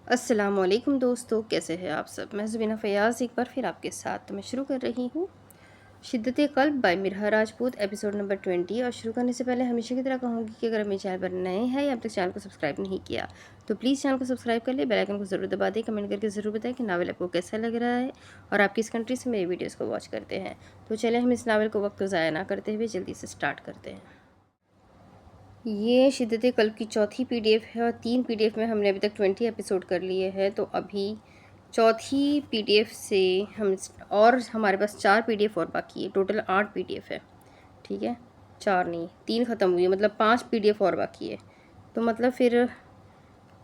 السلام علیکم دوستو، کیسے ہیں آپ سب؟ میں زبینہ فیاض ایک بار پھر آپ کے ساتھ میں شروع کر رہی ہوں شدت قلب بائی مرحا راجپوت ایپیسوڈ نمبر 20۔ اور شروع کرنے سے پہلے ہمیشہ کی طرح کہوں گی کہ اگر میرے چینل پر نئے ہیں یا اب تک چینل کو سبسکرائب نہیں کیا تو پلیز چینل کو سبسکرائب کر لیں، بیل آئیکن کو ضرور دبا دیں، کمنٹ کر کے ضرور بتائیں کہ ناول آپ کو کیسا لگ رہا ہے اور آپ کس کنٹری سے میری ویڈیوز کو واچ کرتے ہیں۔ تو چلیں ہم اس ناول کو وقت ضائع نہ کرتے ہوئے جلدی سے سٹارٹ کرتے ہیں۔ یہ شدت قلب کی چوتھی پی ڈی ایف ہے اور 3 پی ڈی ایف میں ہم نے ابھی تک 20 ایپیسوڈ کر لیے ہیں، تو ابھی چوتھی پی ڈی ایف سے اور ہمارے پاس 4 پی ڈی ایف اور باقی ہے۔ ٹوٹل 8 پی ڈی ایف ہے، ٹھیک ہے، 4 نہیں 3 ختم ہوئی ہے، مطلب 5 پی ڈی ایف اور باقی ہے، تو مطلب پھر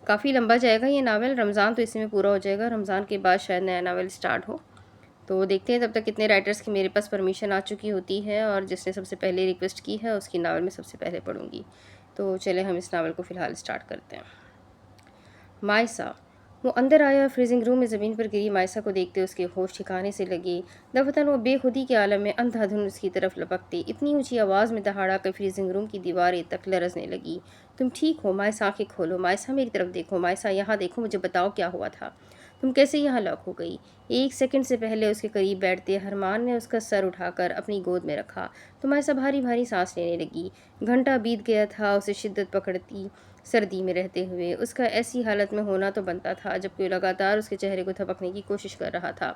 کافی لمبا جائے گا یہ ناول۔ رمضان تو اسی میں پورا ہو جائے گا، رمضان کے بعد شاید نیا ناول سٹارٹ ہو، تو دیکھتے ہیں تب تک کتنے رائٹرز کی میرے پاس پرمیشن آ چکی ہوتی ہے، اور جس نے سب سے پہلے ریکویسٹ کی ہے اس کی ناول میں سب سے پہلے پڑھوں گی۔ تو چلیں ہم اس ناول کو فی الحال سٹارٹ کرتے ہیں۔ مائسا، وہ اندر آیا اور فریزنگ روم میں زمین پر گری مائسا کو دیکھتے اس کے ہوش ٹھکانے سے لگے۔ دفتن وہ بے خودی کے عالم میں اندھا دھند اس کی طرف لپکتے، اتنی اونچی آواز میں دہاڑا کہ فریزنگ روم کی دیواریں تک لرزنے لگی۔ تم ٹھیک ہو؟ مائسا آنکھیں کھولو، مائسا میری طرف دیکھو، مائسا یہاں دیکھو، مجھے بتاؤ کیا ہوا تھا، تم کیسے یہاں لاک ہو گئی؟ 1 سیکنڈ سے پہلے اس کے قریب بیٹھتے ہرمان نے اس کا سر اٹھا کر اپنی گود میں رکھا تو مائسا بھاری بھاری سانس لینے لگی۔ گھنٹہ بیت گیا تھا اسے شدت پکڑتی سردی میں رہتے ہوئے، اس کا ایسی حالت میں ہونا تو بنتا تھا جبکہ وہ لگاتار اس کے چہرے کو تھپکنے کی کوشش کر رہا تھا۔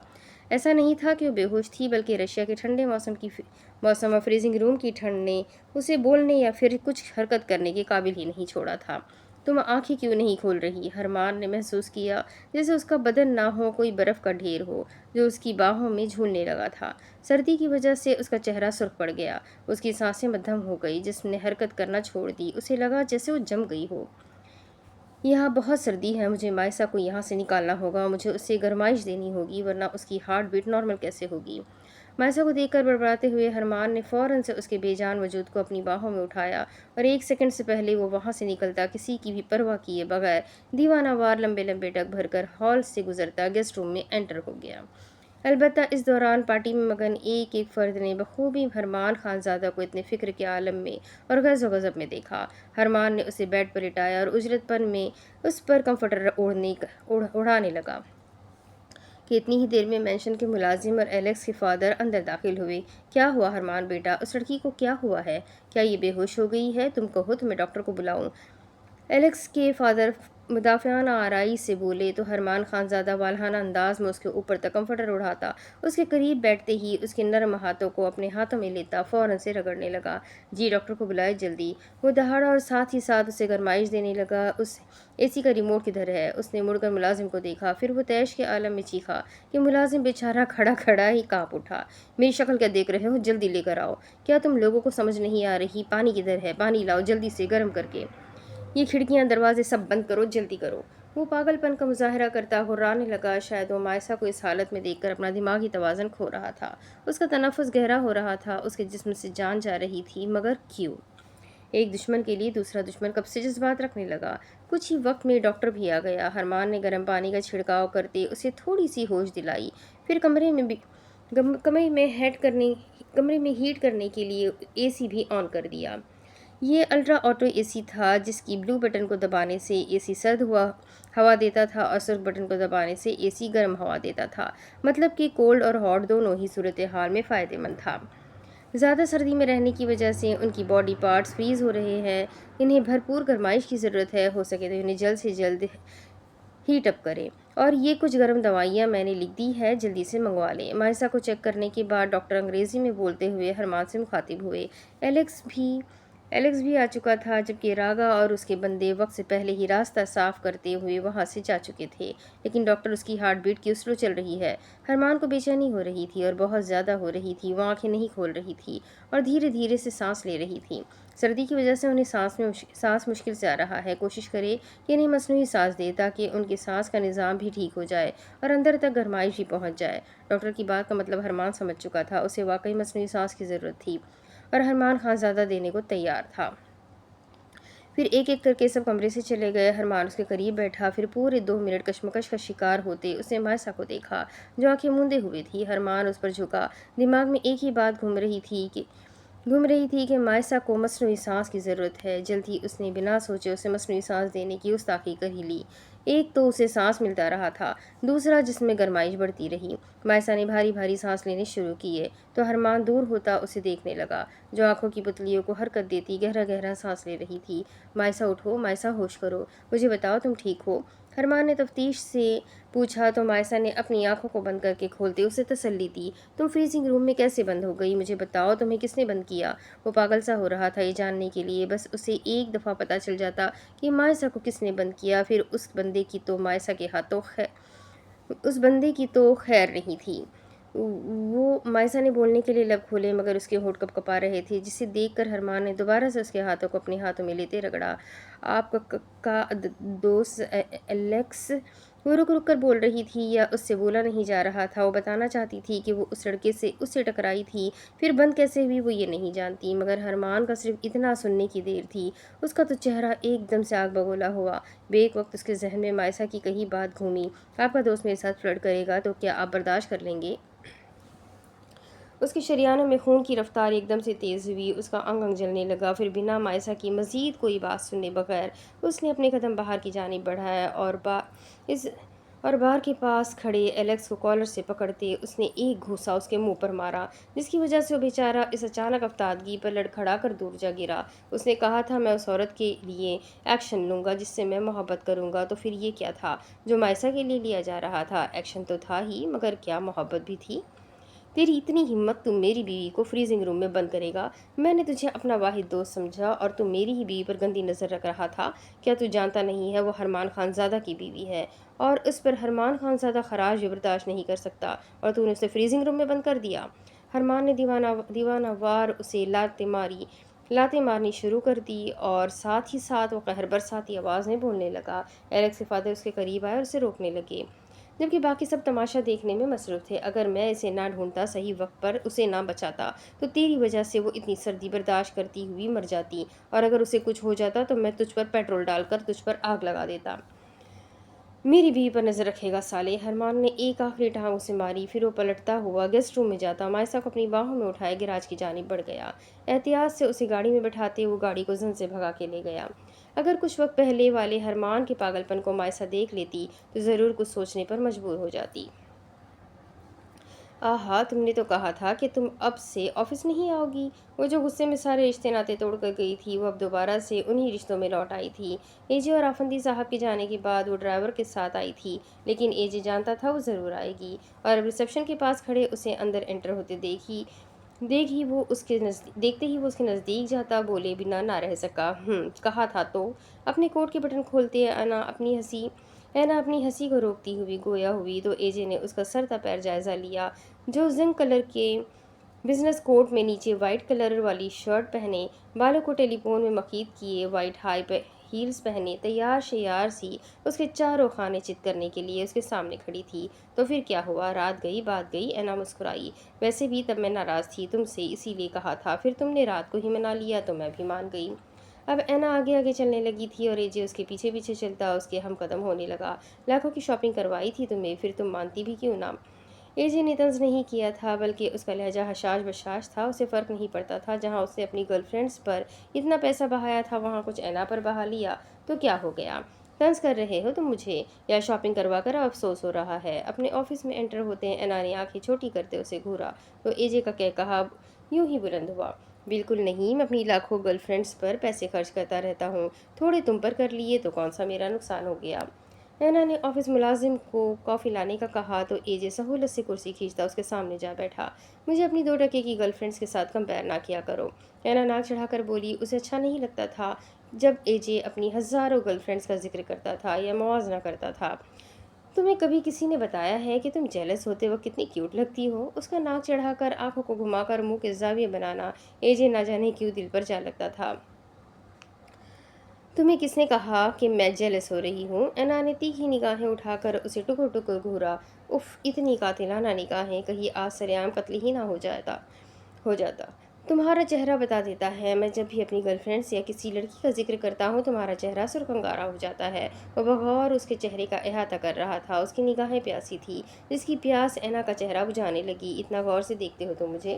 ایسا نہیں تھا کہ وہ بے ہوش تھی، بلکہ رشیا کے ٹھنڈے موسم اور فریزنگ روم کی ٹھنڈ نے اسے بولنے یا پھر کچھ حرکت کرنے کے قابل ہی نہیں چھوڑا تھا۔ تم آنکھیں کیوں نہیں کھول رہی؟ ہرمان نے محسوس کیا جیسے اس کا بدن نہ ہو، کوئی برف کا ڈھیر ہو جو اس کی باہوں میں جھولنے لگا تھا۔ سردی کی وجہ سے اس کا چہرہ سرخ پڑ گیا، اس کی سانسیں مدھم ہو گئی، جسم نے حرکت کرنا چھوڑ دی، اسے لگا جیسے وہ جم گئی ہو۔ یہاں بہت سردی ہے، مجھے مائسا کو یہاں سے نکالنا ہوگا، مجھے اسے گرمائش دینی ہوگی ورنہ اس کی ہارٹ بیٹ نارمل کیسے ہوگی؟ مائسا کو دیکھ کر بڑبڑاتے ہوئے ہرمان نے فوراً سے اس کے بے جان وجود کو اپنی باہوں میں اٹھایا اور 1 سیکنڈ سے پہلے وہ وہاں سے نکلتا کسی کی بھی پرواہ کیے بغیر دیوانہ وار لمبے لمبے ڈگ بھر کر ہال سے گزرتا گیسٹ روم میں انٹر ہو گیا۔ البتہ اس دوران پارٹی میں مگن ایک ایک فرد نے بخوبی ہرمان خانزادہ کو اتنے فکر کے عالم میں اور غیظ و غضب میں دیکھا۔ ہرمان نے اسے بیڈ پر لٹایا اور اجرت پن میں اس پر کمفرٹر اڑانے لگا کہ اتنی ہی دیر میں مینشن کے ملازم اور ایلیکس کے فادر اندر داخل ہوئے۔ کیا ہوا ہرمان بیٹا؟ اس لڑکی کو کیا ہوا ہے؟ کیا یہ بے ہوش ہو گئی ہے؟ تم کہو تو میں ڈاکٹر کو بلاؤں؟ ایلیکس کے فادر مدافعانہ آرائی سے بولے تو ہرمان خانزادہ والہانہ انداز میں اس کے اوپر تک کمفرٹر اڑاتا، اس کے قریب بیٹھتے ہی اس کے نرم ہاتھوں کو اپنے ہاتھوں میں لیتا فوراً سے رگڑنے لگا۔ جی ڈاکٹر کو بلائے جلدی، وہ دہاڑا اور ساتھ ہی ساتھ اسے گرمائش دینے لگا۔ اس اے سی کا ریموٹ کدھر ہے؟ اس نے مڑ کر ملازم کو دیکھا، پھر وہ تیش کے عالم میں چیخا کہ ملازم بیچارہ کھڑا کھڑا ہی کانپ اٹھا۔ میری شکل کیا دیکھ رہے ہو؟ جلدی لے کر آؤ۔ کیا تم لوگوں کو سمجھ نہیں آ رہی؟ پانی کدھر ہے؟ پانی لاؤ جلدی سے، گرم کر کے۔ یہ کھڑکیاں دروازے سب بند کرو، جلدی کرو۔ وہ پاگل پن کا مظاہرہ کرتا ہرانے لگا، شاید وہ مائسا کو اس حالت میں دیکھ کر اپنا دماغی توازن کھو رہا تھا۔ اس کا تنفس گہرا ہو رہا تھا، اس کے جسم سے جان جا رہی تھی، مگر کیوں؟ ایک دشمن کے لیے دوسرا دشمن کب سے جذبات رکھنے لگا؟ کچھ ہی وقت میں ڈاکٹر بھی آ گیا۔ ہرمان نے گرم پانی کا چھڑکاؤ کرتے اسے تھوڑی سی ہوش دلائی، پھر کمرے میں ہیٹ کرنے کے لیے اے سی بھی آن کر دیا۔ یہ الٹرا آٹو اے سی تھا جس کی بلو بٹن کو دبانے سے اے سی سرد ہوا دیتا تھا اور سرخ بٹن کو دبانے سے اے سی گرم ہوا دیتا تھا، مطلب کہ کولڈ اور ہاٹ دونوں ہی صورتحال میں فائدہ مند تھا۔ زیادہ سردی میں رہنے کی وجہ سے ان کی باڈی پارٹس فریز ہو رہے ہیں، انہیں بھرپور گرمائش کی ضرورت ہے، ہو سکے تو انہیں جلد سے جلد ہیٹ اپ کریں، اور یہ کچھ گرم دوائیاں میں نے لکھ دی ہے، جلدی سے منگوا لیں۔ مائسا کو چیک کرنے کے بعد ڈاکٹر انگریزی میں بولتے ہوئے ہرمان سے مخاطب ہوئے۔ ایلیکس بھی آ چکا تھا، جبکہ راگا اور اس کے بندے وقت سے پہلے ہی راستہ صاف کرتے ہوئے وہاں سے جا چکے تھے، لیکن ڈاکٹر اس کی ہارٹ بیٹ کیوں سلو چل رہی ہے؟ ہرمان کو بے چینی ہو رہی تھی اور بہت زیادہ ہو رہی تھی، وہ آنکھیں نہیں کھول رہی تھی اور دھیرے دھیرے سے سانس لے رہی تھی۔ سردی کی وجہ سے انہیں سانس مشکل سے آ رہا ہے، کوشش کرے کہ انہیں مصنوعی سانس دے تاکہ ان کے سانس کا نظام بھی ٹھیک ہو جائے اور اندر تک گرمائش بھی پہنچ جائے۔ ڈاکٹر کی بات کا مطلب ہرمان سمجھ چکا تھا، اسے واقعی مصنوعی سانس کی ضرورت تھی اور ہرمان خانزادہ دینے کو تیار تھا۔ پھر ایک ایک کر کے سب کمرے سے چلے گئے۔ ہرمان اس کے قریب بیٹھا، پھر پورے 2 منٹ کشمکش کا شکار ہوتے اس نے مائسا کو دیکھا جو آنکھیں موندے ہوئے تھی۔ ہرمان اس پر جھکا، دماغ میں ایک ہی بات گھوم رہی تھی کہ مائسا کو مصنوعی سانس کی ضرورت ہے۔ جلد ہی اس نے بنا سوچے اسے مصنوعی سانس دینے کی گستاخی کر ہی لی۔ ایک تو اسے سانس ملتا رہا تھا، دوسرا جس میں گرمائش بڑھتی رہی۔ مائسا نے بھاری بھاری سانس لینے شروع کیے تو ارمان دور ہوتا اسے دیکھنے لگا، جو آنکھوں کی پتلیوں کو حرکت دیتی گہرا گہرا سانس لے رہی تھی۔ مائسا اٹھو، مائسا ہوش کرو، مجھے بتاؤ تم ٹھیک ہو؟ ارمان نے تفتیش سے پوچھا تو مائسا نے اپنی آنکھوں کو بند کر کے کھولتے اسے تسلی دی۔ تم فریزنگ روم میں کیسے بند ہو گئی؟ مجھے بتاؤ تمہیں کس نے بند کیا؟ وہ پاگل سا ہو رہا تھا یہ جاننے کے لیے، بس اسے ایک دفعہ پتہ چل جاتا کہ مائسا کو کس نے بند کیا، پھر اس بندے کی تو خیر نہیں تھی۔ وہ مائسا نے بولنے کے لیے لب کھولے مگر اس کے ہونٹ کپ کپا رہے تھے، جسے دیکھ کر ارمان نے دوبارہ سے اس کے ہاتھوں کو اپنے ہاتھوں میں لیتے رگڑا۔ آپ کا دوست الیکس، وہ رک رک کر بول رہی تھی یا اس سے بولا نہیں جا رہا تھا۔ وہ بتانا چاہتی تھی کہ وہ اس لڑکے سے اس سے ٹکرائی تھی، پھر بند کیسے ہوئی وہ یہ نہیں جانتی، مگر ارمان کا صرف اتنا سننے کی دیر تھی۔ اس کا تو چہرہ ایک دم سے آگ بگولا ہوا۔ بیک وقت اس کے ذہن میں مائسا کی کہی بات گھومی، آپ کا دوست میرے ساتھ فلرٹ کرے گا تو کیا آپ برداشت کر لیں گے؟ اس کے شریانوں میں خون کی رفتار ایک دم سے تیز ہوئی، اس کا انگ انگ جلنے لگا، پھر بنا مائسا کی مزید کوئی بات سنے بغیر اس نے اپنے قدم باہر کی جانب بڑھایا اور بار کے پاس کھڑے الیکس کو کالر سے پکڑتے اس نے ایک گھوسا اس کے منہ پر مارا، جس کی وجہ سے وہ بیچارہ اس اچانک افتادگی پر لڑکھڑا کر دور جا گرا۔ اس نے کہا تھا میں اس عورت کے لیے ایکشن لوں گا جس سے میں محبت کروں گا، تو پھر یہ کیا تھا جو مائسا کے لیے لیا جا رہا تھا؟ ایکشن تو تھا ہی، مگر کیا محبت بھی تھی؟ تیری اتنی ہمت، تم میری بیوی کو فریزنگ روم میں بند کرے گا؟ میں نے تجھے اپنا واحد دوست سمجھا اور تم میری ہی بیوی پر گندی نظر رکھ رہا تھا۔ کیا تو جانتا نہیں ہے وہ ارمان خان زادہ کی بیوی ہے اور اس پر ارمان خان زادہ خراج بھی برداشت نہیں کر سکتا، اور تو نے اسے فریزنگ روم میں بند کر دیا؟ ارمان نے دیوانہ وار اسے لاتیں مارنی شروع کر دی اور ساتھ ہی ساتھ وہ قہر برساتی آواز میں بولنے لگا۔ الیکس کے فادر اس کے قریب آئے اور اسے روکنے لگے، جبکہ باقی سب تماشا دیکھنے میں مصروف تھے۔ اگر میں اسے نہ ڈھونڈتا، صحیح وقت پر اسے نہ بچاتا، تو تیری وجہ سے وہ اتنی سردی برداشت کرتی ہوئی مر جاتی، اور اگر اسے کچھ ہو جاتا تو میں تجھ پر پیٹرول ڈال کر تجھ پر آگ لگا دیتا۔ میری بیوی پر نظر رکھے گا سالے! ارمان نے ایک آخری ٹانگ اسے ماری، پھر وہ پلٹتا ہوا گیسٹ روم میں جاتا مائسا کو اپنی باہوں میں اٹھائے گراج کی جانب بڑھ گیا۔ احتیاط سے اسے گاڑی میں بٹھاتے وہ گاڑی کو زن سے بھگا کے لے گیا۔ اگر کچھ وقت پہلے والے ارمان کے پاگل پن کو مائسا دیکھ لیتی تو ضرور کچھ سوچنے پر مجبور ہو جاتی۔ آہا، تم نے تو کہا تھا کہ تم اب سے آفس نہیں آؤ گی۔ وہ جو غصے میں سارے رشتے ناتے توڑ کر گئی تھی، وہ اب دوبارہ سے انہی رشتوں میں لوٹ آئی تھی۔ اے جے اور آفندی صاحب کے جانے کے بعد وہ ڈرائیور کے ساتھ آئی تھی، لیکن اے جے جانتا تھا وہ ضرور آئے گی، اور اب ریسیپشن کے پاس کھڑے اسے اندر انٹر ہوتے دیکھتے ہی وہ اس کے نزدیک جاتا بولے بنا نہ رہ سکا۔ کہا تھا تو؟ اپنے کوٹ کے بٹن کھولتے اینا اپنی ہنسی کو روکتی ہوئی گویا ہوئی تو اے جے نے اس کا سر تا پیر جائزہ لیا، جو زنک کلر کے بزنس کوٹ میں نیچے وائٹ کلر والی شرٹ پہنے، بالوں کو ٹیلی فون میں مخیط کیے، وائٹ ہائی ہیلز پہنے، تیار شیار سی اس کے چاروں خانے چت کرنے کے لیے اس کے سامنے کھڑی تھی۔ تو پھر کیا ہوا؟ رات گئی بات گئی، اینا مسکرائی۔ ویسے بھی تب میں ناراض تھی تم سے، اسی لیے کہا تھا، پھر تم نے رات کو ہی منا لیا تو میں بھی مان گئی۔ اب اینا آگے آگے چلنے لگی تھی اور اے جے اس کے پیچھے پیچھے چلتا اس کے ہم قدم ہونے لگا۔ لاکھوں کی شاپنگ کروائی تھی تمہیں، پھر تم مانتی بھی کیوں نہ؟ اے جے نے طنز نہیں کیا تھا، بلکہ اس کا لہجہ حشاش بشاش تھا۔ اسے فرق نہیں پڑتا تھا، جہاں اس نے اپنی گرل فرینڈز پر اتنا پیسہ بہایا تھا وہاں کچھ اینا پر بہا لیا تو کیا ہو گیا؟ طنز کر رہے ہو تم مجھے، یا شاپنگ کروا کر افسوس ہو رہا ہے؟ اپنے آفس میں انٹر ہوتے اینا نے آنکھیں چھوٹی کرتے اسے گھورا تو اے جے کا کہا یوں ہی بلند ہوا، بالکل نہیں، میں اپنی لاکھوں گرل فرینڈز پر پیسے خرچ کرتا رہتا ہوں، تھوڑے تم پر کر لیے تو کون سا میرا نقصان ہو گیا؟ اینا نے آفس ملازم کو کافی لانے کا کہا تو اے جے سہولت سے کرسی کھینچتا اس کے سامنے جا بیٹھا۔ مجھے اپنی 2 ٹکے کی گرل فرینڈز کے ساتھ کمپیئر نہ کیا کرو، اینا ناک چڑھا کر بولی۔ اسے اچھا نہیں لگتا تھا جب اے جے اپنی ہزاروں گرل فرینڈز کا ذکر کرتا تھا یا موازنہ کرتا تھا۔ تمہیں کبھی کسی نے بتایا ہے کہ تم جیلس ہوتے وقت کتنی کیوٹ لگتی ہو؟ اس کا ناک چڑھا کر آنکھوں کو گھما کر منہ کے زاویے بنانا اے جے نہ جانے کیوں دل پر جا لگتا تھا۔ تمہیں کس نے کہا کہ میں جیلس ہو رہی ہوں؟ اینا نے تیکھی نگاہیں اٹھا کر اسے ٹکر ٹکر گھورا۔ اف، اتنی قاتلانہ نگاہیں، کہیں آج سرعام قتل ہی نہ ہو جاتا۔ تمہارا چہرہ بتا دیتا ہے، میں جب بھی اپنی گرل فرینڈ یا کسی لڑکی کا ذکر کرتا ہوں تمہارا چہرہ سرخ انگارا ہو جاتا ہے۔ وہ بغور اس کے چہرے کا احاطہ کر رہا تھا، اس کی نگاہیں پیاسی تھی، جس کی پیاس اینا کا چہرہ بجھانے لگی۔ اتنا غور سے دیکھتے ہو تم مجھے؟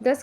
10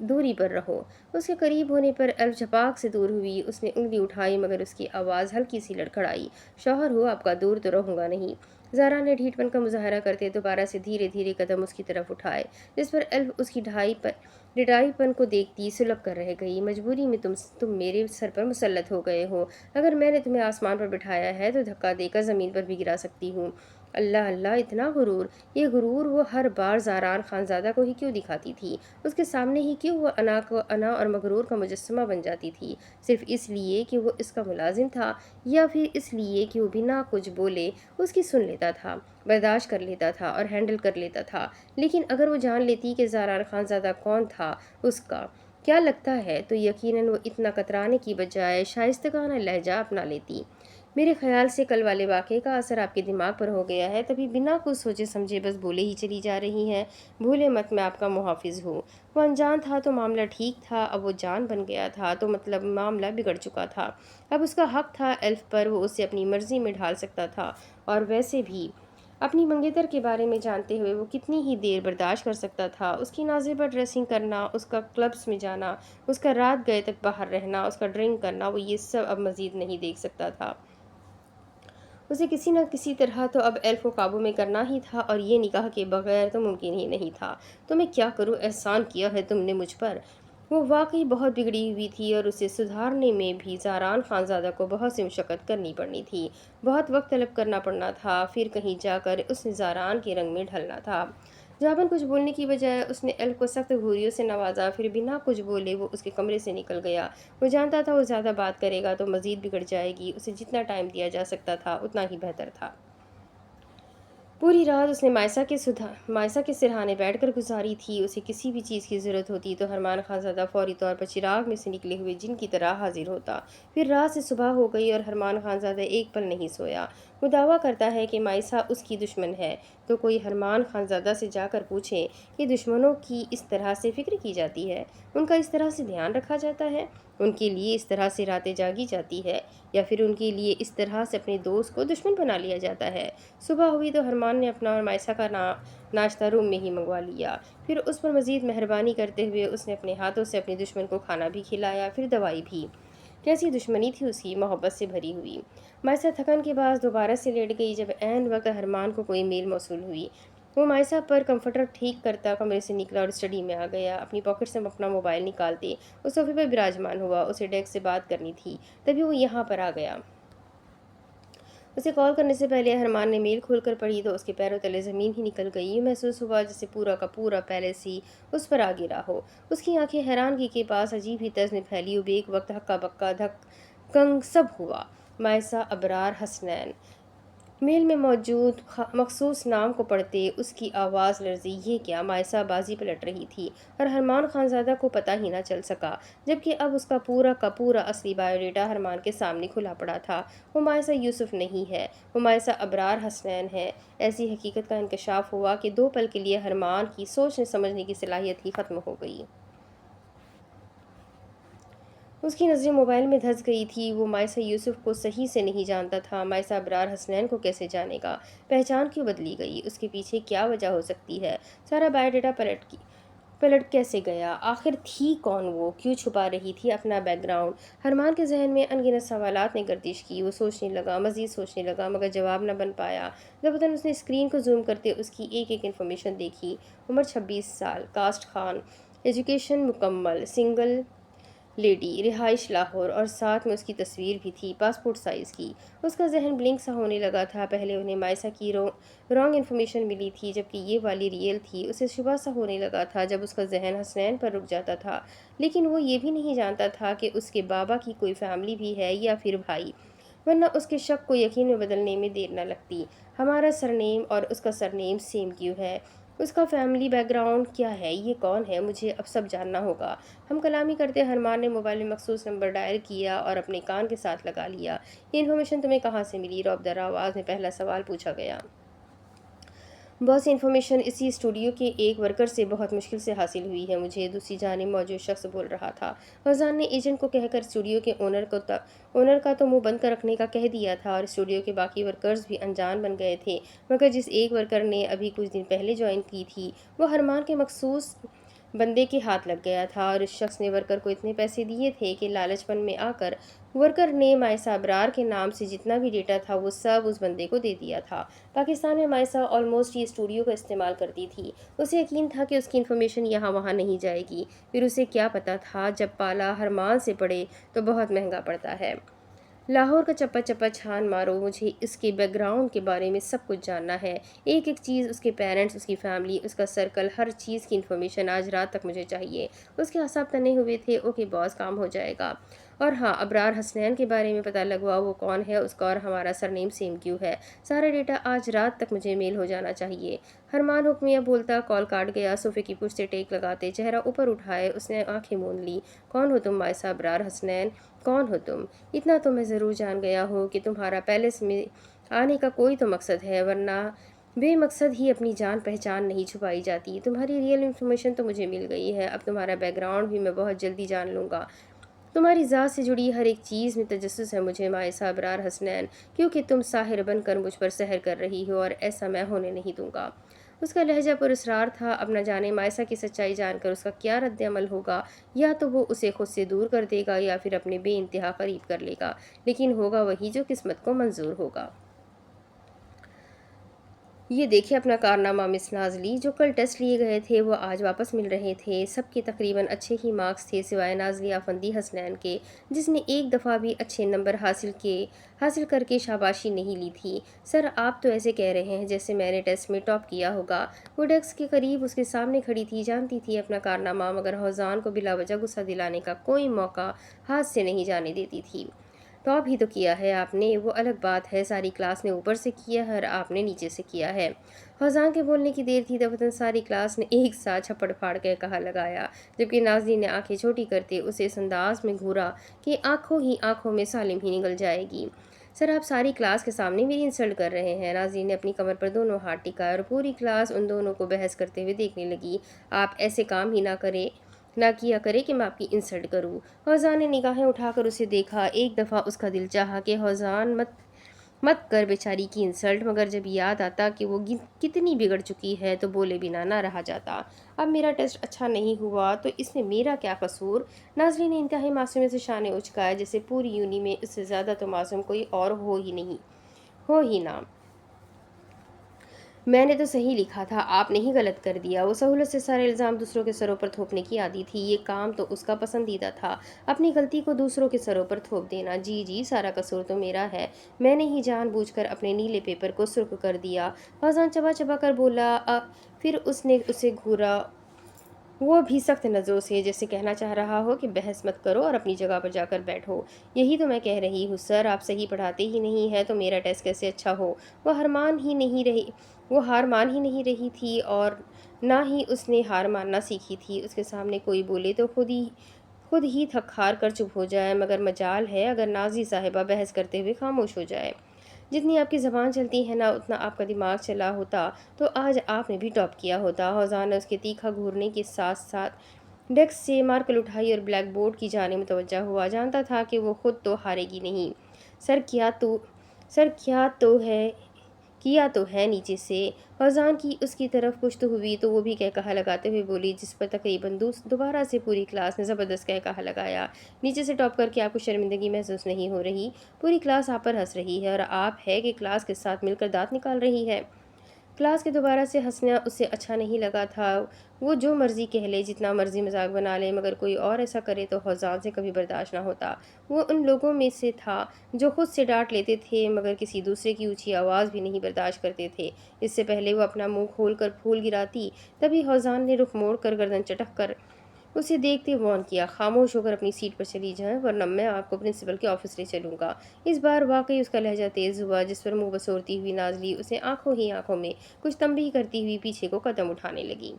دوری پر رہو۔ اس کے قریب ہونے پر ایلف جھپاک سے دور ہوئی۔ اس نے انگلی اٹھائی مگر اس کی آواز ہلکی سی لڑکھڑائی۔ شوہر ہو، آپ کا دور تو رہوں گا نہیں۔ زارا نے ڈھیٹ پن کا مظاہرہ کرتے دوبارہ سے دھیرے دھیرے قدم اس کی طرف اٹھائے، جس پر ایلف اس کی ڈھائی پن کو دیکھتی سلگ کر رہ گئی۔ مجبوری میں تم میرے سر پر مسلط ہو گئے ہو۔ اگر میں نے تمہیں آسمان پر بٹھایا ہے تو دھکا دے کر زمین پر بھی گرا سکتی ہوں۔ اللہ اللہ، اتنا غرور! یہ غرور وہ ہر بار زاران خانزادہ کو ہی کیوں دکھاتی تھی؟ اس کے سامنے ہی کیوں وہ انا اور مغرور کا مجسمہ بن جاتی تھی؟ صرف اس لیے کہ وہ اس کا ملازم تھا، یا پھر اس لیے کہ وہ بنا کچھ بولے اس کی سن لیتا تھا، برداشت کر لیتا تھا اور ہینڈل کر لیتا تھا؟ لیکن اگر وہ جان لیتی کہ زاران خانزادہ کون تھا، اس کا کیا لگتا ہے، تو یقیناً وہ اتنا کترانے کی بجائے شائستگانہ لہجہ اپنا لیتی۔ میرے خیال سے کل والے واقعے کا اثر آپ کے دماغ پر ہو گیا ہے، تبھی بنا کچھ سوچے سمجھے بس بولے ہی چلی جا رہی ہیں۔ بھولے مت، میں آپ کا محافظ ہوں۔ وہ انجان تھا تو معاملہ ٹھیک تھا، اب وہ جان بن گیا تھا تو مطلب معاملہ بگڑ چکا تھا۔ اب اس کا حق تھا ایلف پر، وہ اسے اپنی مرضی میں ڈھال سکتا تھا، اور ویسے بھی اپنی منگیتر کے بارے میں جانتے ہوئے وہ کتنی ہی دیر برداشت کر سکتا تھا۔ اس کی نازیبا ڈریسنگ کرنا، اس کا کلبز میں جانا، اس کا رات گئے تک باہر رہنا، اس کا ڈرنک کرنا، وہ یہ سب اب مزید نہیں دیکھ سکتا تھا۔ اسے کسی نہ کسی طرح تو اب ایلف کو قابو میں کرنا ہی تھا، اور یہ نکاح کے بغیر تو ممکن ہی نہیں تھا۔ تو میں کیا کروں؟ احسان کیا ہے تم نے مجھ پر۔ وہ واقعی بہت بگڑی ہوئی تھی، اور اسے سدھارنے میں بھی زاران خانزادہ کو بہت سی مشقت کرنی پڑنی تھی، بہت وقت طلب کرنا پڑنا تھا، پھر کہیں جا کر اس نے زاران کے رنگ میں ڈھلنا تھا۔ جواباً کچھ بولنے کی بجائے اس نے ایلف کو سخت گھوریوں سے نوازا، پھر بنا کچھ بولے وہ اس کے کمرے سے نکل گیا۔ وہ جانتا تھا وہ زیادہ بات کرے گا تو مزید بگڑ جائے گی، اسے جتنا ٹائم دیا جا سکتا تھا اتنا ہی بہتر تھا۔ پوری رات اس نے مائسا کے سرہانے بیٹھ کر گزاری تھی۔ اسے کسی بھی چیز کی ضرورت ہوتی تو ارمان خانزادہ فوری طور پر چراغ میں سے نکلے ہوئے جن کی طرح حاضر ہوتا۔ پھر رات سے صبح ہو گئی اور ارمان خانزادہ ایک پل نہیں سویا۔ وہ دعویٰ کرتا ہے کہ مائسا اس کی دشمن ہے، تو کوئی ارمان خانزادہ سے جا کر پوچھے کہ دشمنوں کی اس طرح سے فکر کی جاتی ہے، ان کا اس طرح سے دھیان رکھا جاتا ہے، ان کے لیے اس طرح سے راتیں جاگی جاتی ہے، یا پھر ان کے لیے اس طرح سے اپنے دوست کو دشمن بنا لیا جاتا ہے۔ صبح ہوئی تو ارمان نے اپنا اور مائسا کا ناشتہ روم میں ہی منگوا لیا۔ پھر اس پر مزید مہربانی کرتے ہوئے اس نے اپنے ہاتھوں سے اپنے دشمن کو کھانا بھی کھلایا، پھر دوائی بھی۔ کیسی دشمنی تھی اس کی، محبت سے بھری ہوئی۔ مائسا تھکن کے بعد دوبارہ سے لیٹ گئی۔ جب عین وقت ارمان کو کوئی میل موصول ہوئی، وہ مائسا پر کمفرٹر ٹھیک کرتا کمرے سے نکلا اور اسٹڈی میں آ گیا۔ اپنی پاکٹ سے اپنا موبائل نکالتے اس صوفے پر براجمان ہوا۔ اسے ڈیسک سے بات کرنی تھی، تبھی وہ یہاں پر آ گیا۔ اسے کال کرنے سے پہلے ارمان نے میل کھول کر پڑھی تو اس کے پیروں تلے زمین ہی نکل گئی۔ یوں محسوس ہوا جیسے پورا کا پورا پیلس ہی اس پر آ گرا ہو۔ اس کی آنکھیں حیرانگی کے پاس عجیب ہی طرز میں پھیلی، اب ایک وقت ہکا بکا دھک کنگ سب ہوا۔ مائسا ابرار حسنین۔ میل میں موجود مخصوص نام کو پڑھتے اس کی آواز لرزی۔ یہ کیا؟ مائسا بازی پلٹ رہی تھی، اور ارمان خانزادہ کو پتہ ہی نہ چل سکا، جبکہ اب اس کا پورا اصلی بایو ڈیٹا ارمان کے سامنے کھلا پڑا تھا۔ وہ مائسا یوسف نہیں ہے، وہ مائسا ابرار حسنین ہے۔ ایسی حقیقت کا انکشاف ہوا کہ دو پل کے لیے ارمان کی سوچنے سمجھنے کی صلاحیت ہی ختم ہو گئی۔ اس کی نظریں موبائل میں دھس گئی تھی۔ وہ مائسا یوسف کو صحیح سے نہیں جانتا تھا، مائسا ابرار حسنین کو کیسے جانے گا؟ پہچان کیوں بدلی گئی؟ اس کے پیچھے کیا وجہ ہو سکتی ہے؟ سارا بایو ڈیٹا پلٹ کیسے گیا؟ آخر تھی کون وہ؟ کیوں چھپا رہی تھی اپنا بیک گراؤنڈ؟ ارمان کے ذہن میں ان گنت سوالات نے گردش کی۔ وہ سوچنے لگا، مزید سوچنے لگا، مگر جواب نہ بن پایا۔ ضبطاً اس نے اسکرین کو زوم کرتے اس کی ایک ایک انفارمیشن دیکھی۔ عمر 26 سال، کاسٹ خان، ایجوکیشن مکمل، سنگل لیڈی، رہائش لاہور، اور ساتھ میں اس کی تصویر بھی تھی، پاسپورٹ سائز کی۔ اس کا ذہن بلنک سا ہونے لگا تھا۔ پہلے انہیں مائسا کی رانگ انفارمیشن ملی تھی، جبکہ یہ والی ریئل تھی۔ اسے شبہ سا ہونے لگا تھا جب اس کا ذہن حسنین پر رک جاتا تھا، لیکن وہ یہ بھی نہیں جانتا تھا کہ اس کے بابا کی کوئی فیملی بھی ہے یا پھر بھائی، ورنہ اس کے شک کو یقین میں بدلنے میں دیر نہ لگتی۔ ہمارا سرنیم اور اس کا سرنیم سیم کیوں ہے؟ اس کا فیملی بیک گراؤنڈ کیا ہے؟ یہ کون ہے؟ مجھے اب سب جاننا ہوگا۔ ہم کلامی کرتے ارمان نے موبائل میں مخصوص نمبر ڈائل کیا اور اپنے کان کے ساتھ لگا لیا۔ یہ انفارمیشن تمہیں کہاں سے ملی؟ رعبدار آواز میں پہلا سوال پوچھا گیا۔ بہت سی انفارمیشن اسی اسٹوڈیو کے ایک ورکر سے بہت مشکل سے حاصل ہوئی ہے مجھے، دوسری جانب موجود شخص بول رہا تھا۔ فضان نے ایجنٹ کو کہہ کر اسٹوڈیو کے اونر کا تو منہ بند کر رکھنے کا کہہ دیا تھا، اور اسٹوڈیو کے باقی ورکرز بھی انجان بن گئے تھے، مگر جس ایک ورکر نے ابھی کچھ دن پہلے جوائن کی تھی وہ ارمان کے مخصوص بندے کے ہاتھ لگ گیا تھا اور اس شخص نے ورکر کو اتنے پیسے دیے تھے کہ لالچ پن میں آ کر ورکر نے مائسہ ابرار کے نام سے جتنا بھی ڈیٹا تھا وہ سب اس بندے کو دے دیا تھا۔ پاکستان میں مائسہ آلموسٹ یہ اسٹوڈیو کا استعمال کرتی تھی۔ اسے یقین تھا کہ اس کی انفارمیشن یہاں وہاں نہیں جائے گی، پھر اسے کیا پتا تھا جب پالا ہرمان سے پڑے تو بہت مہنگا پڑتا ہے۔ لاہور کا چپا چپا چھان مارو، مجھے اس کے بیک گراؤنڈ کے بارے میں سب کچھ جاننا ہے، ایک ایک چیز، اس کے پیرنٹس، اس کی فیملی، اس کا سرکل، ہر چیز کی انفارمیشن آج رات تک مجھے چاہیے۔ اس کے اعصاب تنے ہوئے تھے۔ اوکے باس، کام ہو جائے گا۔ اور ہاں، ابرار حسنین کے بارے میں پتہ لگوا، وہ کون ہے، اس کا اور ہمارا سرنیم سیم کیوں ہے، سارا ڈیٹا آج رات تک مجھے میل ہو جانا چاہیے۔ ہرمان حکمیہ بولتا کال کاٹ گیا۔ صوفے کی پشت سے ٹیک لگاتے چہرہ اوپر اٹھائے اس نے آنکھیں موند لی۔ کون ہو تم مائسہ ابرار حسنین؟ کون ہو تم؟ اتنا تو میں ضرور جان گیا ہوں کہ تمہارا پیلس میں آنے کا کوئی تو مقصد ہے، ورنہ بے مقصد ہی اپنی جان پہچان نہیں چھپائی جاتی۔ تمہاری ریئل انفارمیشن تو مجھے مل گئی ہے، اب تمہارا بیک گراؤنڈ بھی میں بہت جلدی جان لوں گا۔ تمہاری ذات سے جڑی ہر ایک چیز میں تجسس ہے مجھے مائسہ ابرار حسنین، کیونکہ تم ساحر بن کر مجھ پر سحر کر رہی ہو اور ایسا میں ہونے نہیں دوں گا۔ اس کا لہجہ پر اسرار تھا۔ اب نہ جانے مائسہ کی سچائی جان کر اس کا کیا رد عمل ہوگا، یا تو وہ اسے خود سے دور کر دے گا یا پھر اپنے بے انتہا قریب کر لے گا، لیکن ہوگا وہی جو قسمت کو منظور ہوگا۔ یہ دیکھے اپنا کارنامہ مس نازلی، جو کل ٹیسٹ لیے گئے تھے وہ آج واپس مل رہے تھے۔ سب کے تقریباً اچھے ہی مارکس تھے سوائے نازلی افندی حسنین کے، جس نے ایک دفعہ بھی اچھے نمبر حاصل کر کے شاباشی نہیں لی تھی۔ سر، آپ تو ایسے کہہ رہے ہیں جیسے میں نے ٹیسٹ میں ٹاپ کیا ہوگا۔ وہ ڈیسک کے قریب اس کے سامنے کھڑی تھی، جانتی تھی اپنا کارنامہ، مگر حوزان کو بلا وجہ غصہ دلانے کا کوئی موقع ہاتھ سے نہیں جانے دیتی تھی۔ ٹاپ ہی تو کیا ہے آپ نے، وہ الگ بات ہے، ساری کلاس نے اوپر سے کیا ہے اور آپ نے نیچے سے کیا ہے۔ فوزان کے بولنے کی دیر تھی تب ساری کلاس نے ایک ساتھ چھپڑ پھاڑ کے کہا لگایا، جبکہ نازلی نے آنکھیں چھوٹی کرتے اسے اس انداز میں گھورا کہ آنکھوں ہی آنکھوں میں سالم ہی نگل جائے گی۔ سر، آپ ساری کلاس کے سامنے میری انسلٹ کر رہے ہیں۔ نازلی نے اپنی کمر پر دونوں ہاتھ ٹکائے اور پوری کلاس ان دونوں کو بحث کرتے ہوئے دیکھنے لگی۔ آپ ایسے کام ہی نہ کیا کرے کہ میں آپ کی انسلٹ کروں۔ فوزان نے نگاہیں اٹھا کر اسے دیکھا۔ ایک دفعہ اس کا دل چاہا کہ فوزان مت کر بیچاری کی انسلٹ، مگر جب یاد آتا کہ وہ کتنی بگڑ چکی ہے تو بولے بنا نہ رہا جاتا۔ اب میرا ٹیسٹ اچھا نہیں ہوا تو اس میں میرا کیا قصور؟ نازلی نے انتہائی معصومیت سے شانے اچکائے، جیسے پوری یونی میں اس سے زیادہ تو معصوم کوئی اور ہو ہی نہ۔ میں نے تو صحیح لکھا تھا، آپ نے ہی غلط کر دیا۔ وہ سہولت سے سارے الزام دوسروں کے سروں پر تھوپنے کی عادی تھی۔ یہ کام تو اس کا پسندیدہ تھا، اپنی غلطی کو دوسروں کے سروں پر تھوپ دینا۔ جی سارا قصور تو میرا ہے، میں نے ہی جان بوجھ کر اپنے نیلے پیپر کو سرخ کر دیا۔ فوزان چبا چبا کر بولا۔ پھر اس نے اسے گھورا، وہ بھی سخت نظروں سے، جیسے کہنا چاہ رہا ہو کہ بحث مت کرو اور اپنی جگہ پر جا کر بیٹھو۔ یہی تو میں کہہ رہی ہوں سر، آپ صحیح پڑھاتے ہی نہیں ہیں تو میرا ٹیسٹ کیسے اچھا ہو؟ وہ ہار مان ہی نہیں رہی تھی اور نہ ہی اس نے ہار ماننا سیکھی تھی۔ اس کے سامنے کوئی بولے تو خود ہی تھک ہار کر چپ ہو جائے، مگر مجال ہے اگر نازی صاحبہ بحث کرتے ہوئے خاموش ہو جائے۔ جتنی آپ کی زبان چلتی ہے نا، اتنا آپ کا دماغ چلا ہوتا تو آج آپ نے بھی ٹاپ کیا ہوتا۔ فوزان نے اس کے تیکھا گھورنے کے ساتھ ساتھ ڈیسک سے مارکر اٹھائی اور بلیک بورڈ کی جانب متوجہ ہوا۔ جانتا تھا کہ وہ خود تو ہارے گی نہیں۔ سر، کیا تو ہے نیچے سے۔ فوزان کی اس کی طرف پشت ہوئی تو وہ بھی کہا لگاتے ہوئے بولی، جس پر تقریباً دوبارہ سے پوری کلاس نے زبردست کہا لگایا۔ نیچے سے ٹاپ کر کے آپ کو شرمندگی محسوس نہیں ہو رہی؟ پوری کلاس آپ پر ہنس رہی ہے اور آپ ہے کہ کلاس کے ساتھ مل کر دانت نکال رہی ہے۔ کلاس کے دوبارہ سے ہنسنا اسے اچھا نہیں لگا تھا۔ وہ جو مرضی کہہ لے، جتنا مرضی مذاق بنا لے، مگر کوئی اور ایسا کرے تو فوزان سے کبھی برداشت نہ ہوتا۔ وہ ان لوگوں میں سے تھا جو خود سے ڈانٹ لیتے تھے مگر کسی دوسرے کی اونچی آواز بھی نہیں برداشت کرتے تھے۔ اس سے پہلے وہ اپنا منہ کھول کر پھول گراتی، تبھی فوزان نے رخ موڑ کر گردن چٹک کر اسے دیکھتے وارن کیا، خاموش ہو کر اپنی سیٹ پر چلی جائیں ورنہ میں آپ کو پرنسپل کے آفس لے چلوں گا۔ اس بار واقعی اس کا لہجہ تیز ہوا، جس پر منہ بسورتی ہوئی نازلی اسے آنکھوں ہی آنکھوں میں کچھ تنبیہ کرتی ہوئی پیچھے کو قدم اٹھانے لگی۔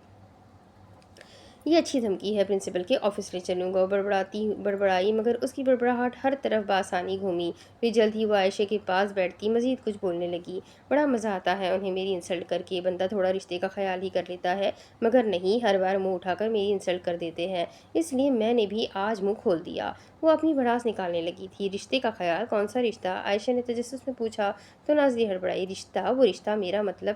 یہ اچھی دھمکی ہے، پرنسپل کے آفس لے چلوں گا۔ وہ بڑبڑائی مگر اس کی بڑبڑاہٹ ہر طرف بآسانی گھومی۔ پھر جلد ہی وہ عائشہ کے پاس بیٹھتی مزید کچھ بولنے لگی۔ بڑا مزہ آتا ہے انہیں میری انسلٹ کر کے، بندہ تھوڑا رشتے کا خیال ہی کر لیتا ہے، مگر نہیں، ہر بار منہ اٹھا کر میری انسلٹ کر دیتے ہیں، اس لیے میں نے بھی آج منہ کھول دیا۔ وہ اپنی بھڑاس نکالنے لگی تھی۔ رشتے کا خیال؟ کون سا رشتہ؟ عائشہ نے تجسس میں پوچھا تو نازلی ہڑبڑائی۔ رشتہ؟ وہ رشتہ میرا مطلب